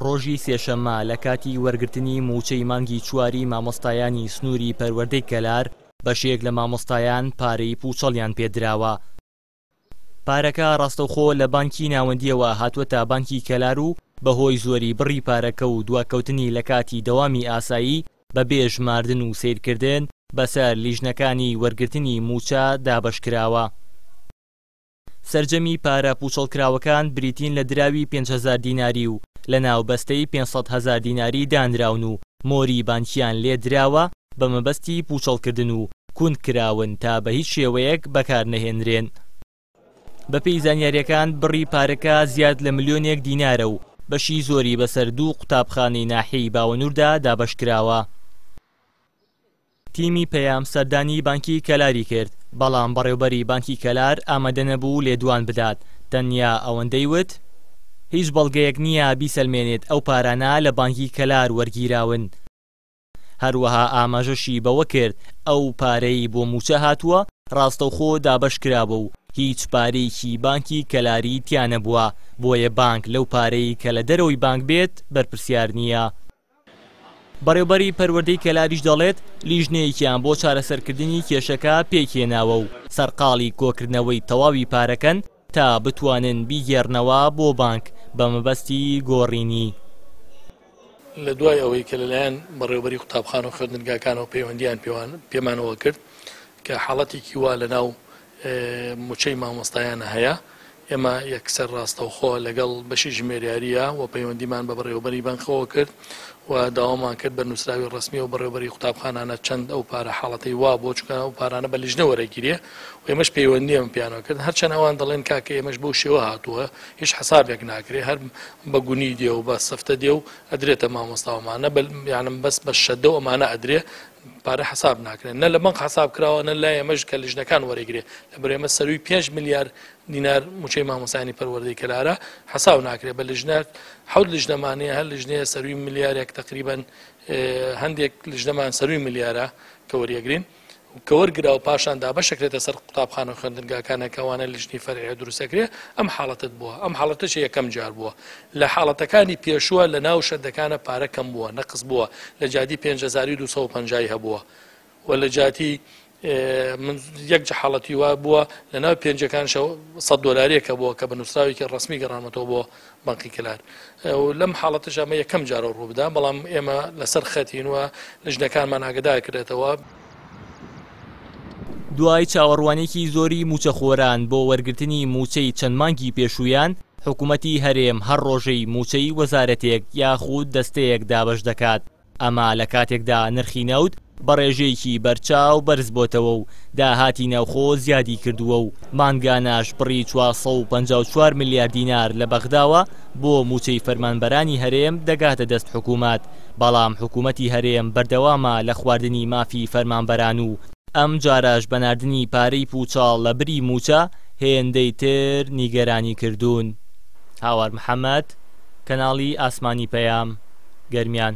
ڕۆژی سێشەممە لە کاتی وەرگرتنی موچەی مانگی چواری مامۆستایانی سنووری پەروەردەی کەلار بەشێک لە مامۆستایان پارەی پوچەڵیان پێدراوە. پارەکە ڕاستەوخۆ لە بانکی ناوەندیەوە هاتووەتە بانکی کەلار و بەهۆی زۆری بڕی پارەکە و دواکەوتنی لە کاتی دەوامی ئاسایی بەبێ ژماردن و سیرکردن بەسەر لیژنەکانی وەرگرتنی موچە دابەشکراوە. سەرجەمی پارە پوچەڵکراوەکان بریتین لە دراوی 5,000 دیناری و لە ناو بەستەی 500,000 دیناری دانراون و مۆری بانکیان لێ دراوە بە مەبەستی پوچەڵکردن و کوندکراون تا بە هیچ شێوەیەک بەکار نەهێنرێن. بەپێی زانیاریەکان بڕی پارەکە زیاد لە ملیۆنێک دینارە و بەشی زۆری بەسەر 2 قوتابخانەی ناحیەی باوەنووردا دابەشکراوە. تیمی پەیام سەردانی بانکی کەلاری کرد، بەڵام بەڕێوەبەری بانکی کەلار ئامادە نەبوو لێدوان بدات. تەنیا ئەوەندەی وت هیچ بەڵگەیەک نییە بیسەلمێنێت ئەو پارانە لە بانکی کەلار وەرگیراون. هەروەها ئاماژەشی بەوە کرد ئەو پارەی بۆ موچە هاتووە ڕاستەوخۆ دابەشکرابە و هیچ پارەیەکی بانکی کەلاری تیانە بووە، بۆیە بانک لەو پارەی کە لە دەرەوەی بانک بێت بەرپرسیار نییە. بەڕێوەبەری پەروەردەی کەلاریش دەڵێت لیژنەیەکیان بۆ چارەسەرکردنی کێشەکە پێکێناوە و سەرقاڵی کۆکردنەوەی تەواوی پارەکەن تا بتوانن بیگێڕنەوە بۆ بانک بە مەبەستی گۆڕینی. لە دوای ئەوەی کە لەلایەن بەڕێوەبەری قوتابخانە و خوێندنگاکانەوە پەیوەندیان پێمانەوە کرد کە حاڵەتێکی وا لەناو موچەی مامۆستایانە هەیە، ئێمە یەکسەر ڕاستەوخۆ لەگەڵ بەشی ژمێریاریە و پەیوەندیمان بە بەڕێوەبەری بانکەوە کرد و داوامان کرد بە نووسراوی ڕسمی و بەڕێوەبەری قوتابخانانە چەند ئەو پارە حاڵەتەی وا بۆ چکە ئەو پارانە بە لیژنە وەرەگیرێ و ئێمەش پەیوەندیمان پیانەوە کرد. هەرچەند ئەوان دەڵێن کاکە ئێمەش بەو شێوە هاتووە هیچ حسابێک ناکرێ، هەر بە گونی دێ و بە سەفتە دێ و ئەدرێتە مامۆستاوەمانە یانم بەس بە شەدە و ئەمانە ئەدرێ پارە حساب ناکرێن، نە لە بەنک حساب کراوە نە لای ئێمەش کە لیژنەکان وەرەگرێ. لەبەر ئێمە سەروی 5 ملیار دینار موچەی مامۆستایانی پەروەردەی کەلارە حساب ناکرێت بە لیژنە 7 لیژنەمانەیە، هەر لیژنەیە سەروی ملیارێک تقریبەن هەندێک لیژنەمان سەروی ملیارە کە وەریەگرین کە وەرگرا و پاشان دابەشەکرێتە سەر قوتابخانە و خوێندنگاکانە کەوانە لیژنی فەرعی دروستەکرێ. ئەم حاڵەتت بووە، ئەم حاڵەتەش یەکەم جار بووە. لە حاڵەتەکانی پێشووە لە ناو شەدەکانە پارە کەم بووە، نەقص بووە، لە جاتی 5,250 هەبووە و لە جاتی یەک حاڵەتی وا بووە لە ناو پێنجەکان $100 بووە کە بە نووسراوێکی ڕسمی گەڕانەوە بۆ بانکی کەلار. لەم حاڵەتەش ئەمە یەکەم جارە ڕووبدا، بەڵام ئێمە لەسەر خەتینوە لیژنەکانمان ئاگادار کردێتەوە. دوای چاوەڕوانێکی زۆری موچەخۆران بۆ وەرگرتنی موچەی چەند مانگی پێشوویان، حکوومەتی هەرێم هەر ڕۆژەی موچەی وەزارەتێک یاخود دەستەیەک دابەش دەکات. ئەمە لە کاتێکدا نرخی نەوت بە ڕێژەیەکی بەرچاو بەرز بۆتەوە و داهاتی ناوخۆ زیادی کردووە و مانگاناش بڕی 454 ملیار دینار لە بەغداوە بۆ موچەی فەرمانبەرانی هەرێم دەگاتە دەست حکوومەت. بەڵام حکوومەتی هەرێم بەردەوامە لە خواردنی مافی فەرمانبەران و ئەم جاراش بەناردنی پارەی پوچاڵ لە بری موچە هێندەی تر نیگەرانی کردوون. هاوار محەممەد، کەناڵی ئاسمانی پەیام، گەرمیان.